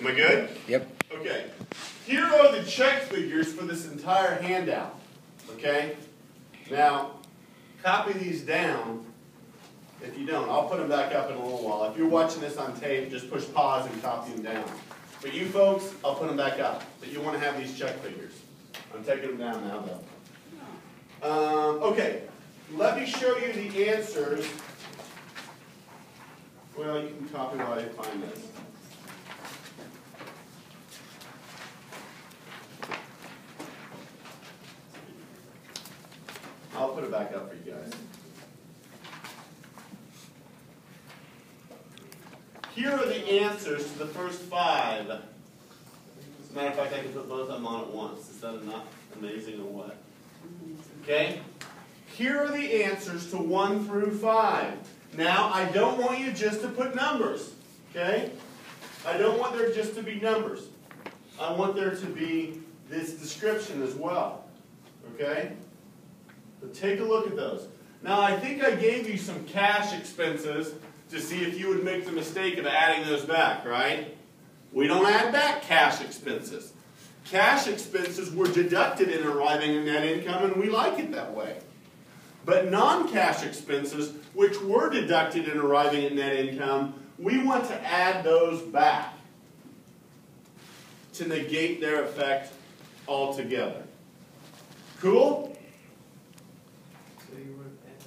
Am I good? Yep. Okay. Here are the check figures for this entire handout. Okay? Now, copy these down. If you don't, I'll put them back up in a little while. If you're watching this on tape, just push pause and copy them down. But you folks, I'll put them back up. But you want to have these check figures. I'm taking them down now, though. Okay. Let me show you the answers. Well, you can copy while I find this. I'll put it back up for you guys. Here are the answers to the first 5. As a matter of fact, I can put both of them on at once. Is that enough? Amazing or what? Okay? Here are the answers to 1 through 5. Now, I don't want you just to put numbers. Okay? I don't want there just to be numbers. I want there to be this description as well. Okay? So take a look at those. Now, I think I gave you some cash expenses to see if you would make the mistake of adding those back, right? We don't add back cash expenses. Cash expenses were deducted in arriving at net income, and we like it that way. But non-cash expenses, which were deducted in arriving at net income, we want to add those back to negate their effect altogether. Cool? So you would add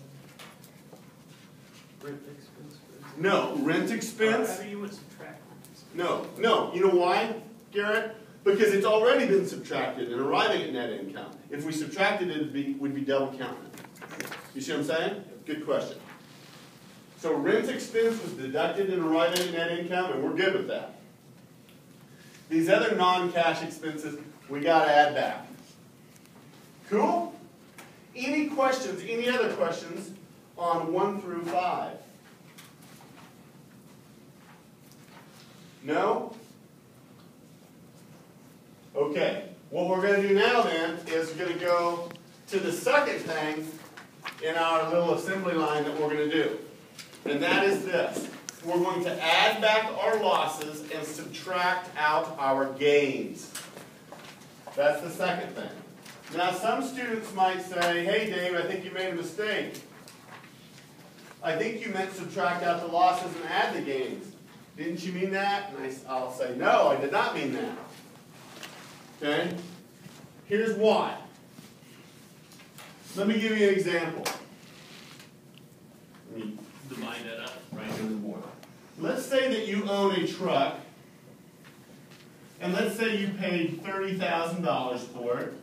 rent expense? No, rent expense. Or you would subtract rent expense. No. You know why, Garrett? Because it's already been subtracted and arriving at net income. If we subtracted it, we'd be double counting. You see what I'm saying? Good question. So rent expense was deducted in arriving at net income, and we're good with that. These other non-cash expenses, we got to add back. Cool? Any questions, any other questions on 1 through 5? No? Okay. What we're going to do now then is we're going to go to the second thing in our little assembly line that we're going to do. And that is this. We're going to add back our losses and subtract out our gains. That's the second thing. Now some students might say, hey Dave, I think you made a mistake. I think you meant subtract out the losses and add the gains. Didn't you mean that? And I'll say, no, I did not mean that. Okay? Here's why. Let me give you an example. Let me divide that up right here on the board. Let's say that you own a truck, and let's say you paid $30,000 for it,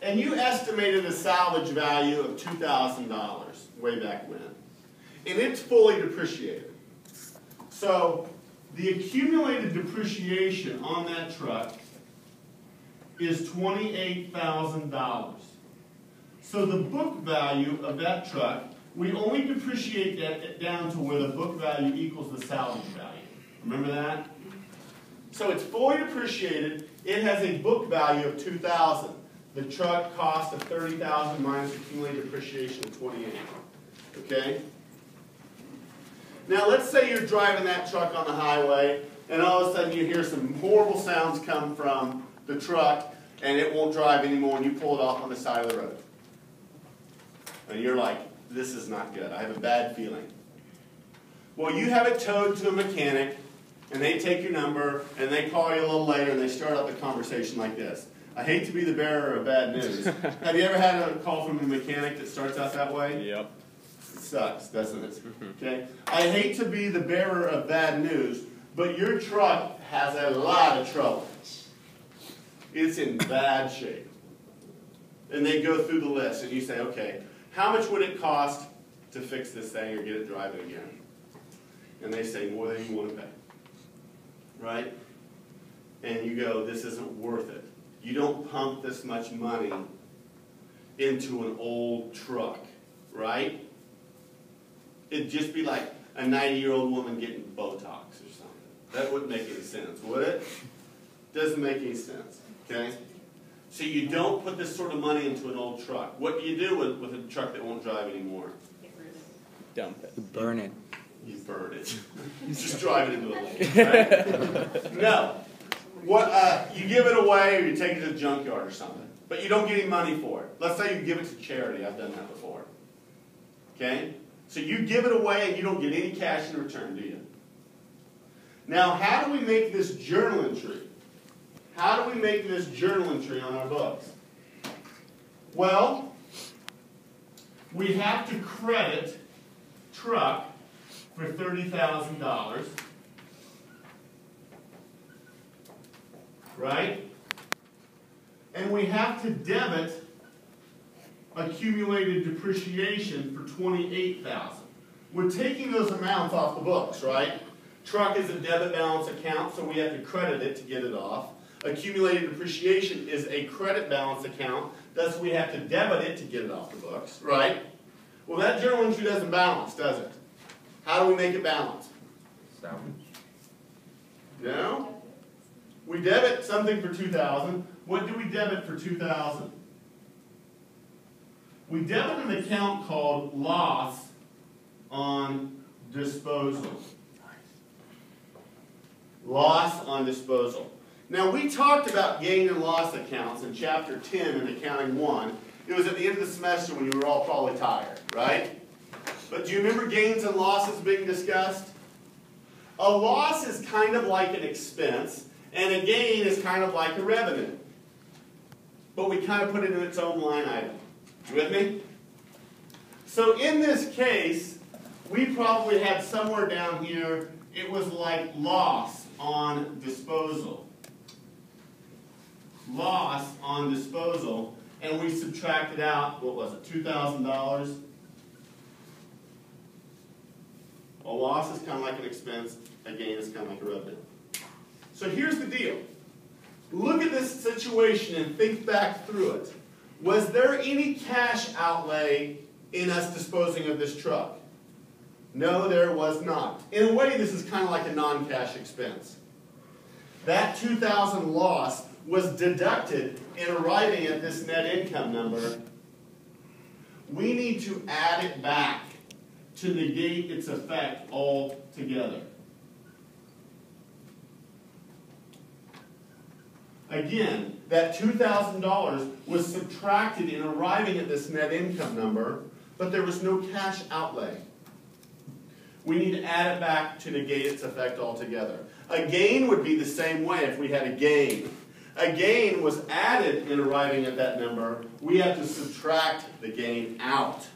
and you estimated a salvage value of $2,000 way back when. And it's fully depreciated. So the accumulated depreciation on that truck is $28,000. So the book value of that truck, we only depreciate that down to where the book value equals the salvage value. Remember that? So it's fully depreciated. It has a book value of $2,000. The truck cost of $30,000 minus accumulated depreciation of $28,000. Okay? Now let's say you're driving that truck on the highway, and all of a sudden you hear some horrible sounds come from the truck, and it won't drive anymore, and you pull it off on the side of the road. And you're like, this is not good. I have a bad feeling. Well, you have it towed to a mechanic, and they take your number, and they call you a little later, and they start up the conversation like this. I hate to be the bearer of bad news. Have you ever had a call from a mechanic that starts out that way? Yep. It sucks, doesn't it? Okay. I hate to be the bearer of bad news, but your truck has a lot of trouble. It's in bad shape. And they go through the list, and you say, okay, how much would it cost to fix this thing or get it driving again? And they say, more than you want to pay. Right? And you go, this isn't worth it. You don't pump this much money into an old truck, right? It'd just be like a 90-year-old woman getting Botox or something. That wouldn't make any sense, would it? Doesn't make any sense, okay? So you don't put this sort of money into an old truck. What do you do with a truck that won't drive anymore? Dump it. You burn it. You burn it. Just drive it into a lake. Right? No. What, you give it away or you take it to the junkyard or something. But you don't get any money for it. Let's say you give it to charity. I've done that before. Okay? So you give it away and you don't get any cash in return, do you? Now, how do we make this journal entry? How do we make this journal entry on our books? Well, we have to credit truck for $30,000. Right? And we have to debit accumulated depreciation for $28,000. We're taking those amounts off the books, right? Truck is a debit balance account, so we have to credit it to get it off. Accumulated depreciation is a credit balance account, thus we have to debit it to get it off the books, right? Well, that journal entry doesn't balance, does it? How do we make it balance? Salvage. No? We debit something for $2,000. What do we debit for $2,000? We debit an account called loss on disposal. Loss on disposal. Now, we talked about gain and loss accounts in Chapter 10 in Accounting 1. It was at the end of the semester when you were all probably tired, right? But do you remember gains and losses being discussed? A loss is kind of like an expense, and a gain is kind of like a revenue. But we kind of put it in its own line item. You with me? So in this case, we probably had somewhere down here, it was like loss on disposal. Loss on disposal. And we subtracted out, what was it, $2,000? A loss is kind of like an expense. A gain is kind of like a revenue. So here's the deal. Look at this situation and think back through it. Was there any cash outlay in us disposing of this truck? No, there was not. In a way, this is kind of like a non-cash expense. That $2,000 loss was deducted in arriving at this net income number. We need to add it back to negate its effect altogether. Again, that $2,000 was subtracted in arriving at this net income number, but there was no cash outlay. We need to add it back to negate its effect altogether. A gain would be the same way if we had a gain. A gain was added in arriving at that number. We have to subtract the gain out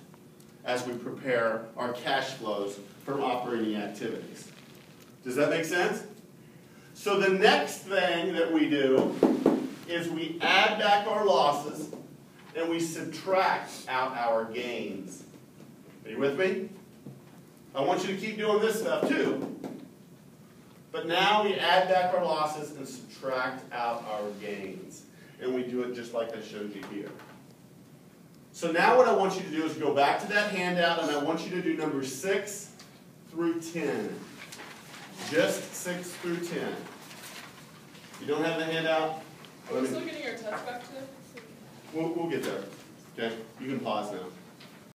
as we prepare our cash flows from operating activities. Does that make sense? So the next thing that we do is we add back our losses and we subtract out our gains. Are you with me? I want you to keep doing this stuff too. But now we add back our losses and subtract out our gains. And we do it just like I showed you here. So now what I want you to do is go back to that handout and I want you to do numbers 6 through 10. Just 6 through 10. You don't have the handout? Are we still getting our test back today? We'll get there. Okay? You can pause now.